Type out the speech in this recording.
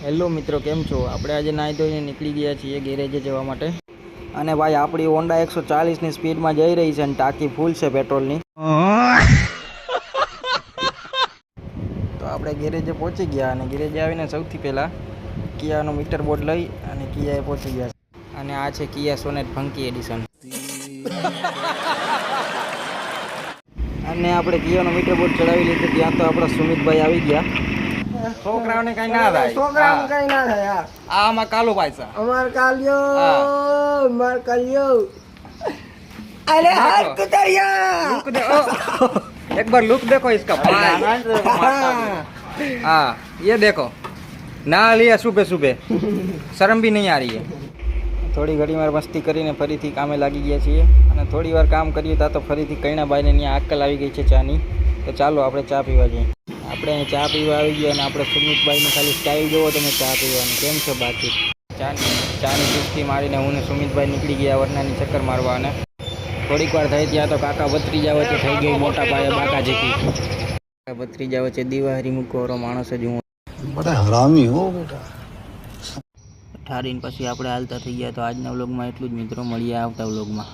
Hello મિત્રો, કેમ છો? આપણે આજે નાહી ધોઈને નીકળી ગયા છીએ ગેરેજે જવા માટે. અને ભાઈ આપણી હોન્ડા 140ની સ્પીડમાં જઈ રહી છે અને ટાંકી ફૂલ છે પેટ્રોલની. તો આપણે ગેરેજે પહોંચી ગયા અને ગેરેજે આવીને સૌથી પહેલાં કિયાનો મીટર બોર્ડ લઈ અને કિયાએ પહોંચી ગયા છે. અને આ છે કિયા સોનેટ ફંકી એડિશન. અને આપણે કિયાનો મીટર બોર્ડ ચડાવી લીધું. ત્યાં તો આપણા સુમિતભાઈ આવી ગયા. છોકરાઓને કઈ ના થાય, છોકરાઓને કઈ ના થાય. આ આમાં કાલો પાયસા અમાર કાલ્યો માર કાલ્યો अरे हाथ कुतरिया लुक दे एक बार लुक देखो इसका भाई। हाँ ये देखो ना लिया सुबह सुबह, शर्म भी नहीं आ रही है। થોડી ઘડી વાર મસ્તી કરીને ફરીથી કામે લાગી ગયા છીએ અને થોડી વાર કામ કર્યું તા તો ફરીથી કૈણાભાઈને ત્યાં આકલ આવી ગઈ છે ચાની. તો ચાલો આપણે ચા પીવા જઈએ. આપણે અહીં ચા પીવા આવી ગયા અને આપણે સુમિતભાઈની ખાલી સ્ટાઇલ જોવો તમે ચા પીવાની. કેમ છે બાકી? ચાની ચુસ્કી મારીને હું ને સુમિતભાઈ નીકળી ગયા વરનાની ચક્કર મારવા. અને થોડીક વાર થઈ ત્યાં તો કાકા ભત્રીજા વચ્ચે થઈ ગઈ મોટા પાયે બાકા જેકી. ભત્રીજા વચ્ચે દિવાહરી મૂકવાનો માણસ જ હું. બડા હરામી હો બેટા. ઠારીને પછી આપણે હાલતા થઈ ગયા. તો આજના વ્લોગમાં એટલું જ મિત્રો, મળીએ આવતા વ્લોગમાં.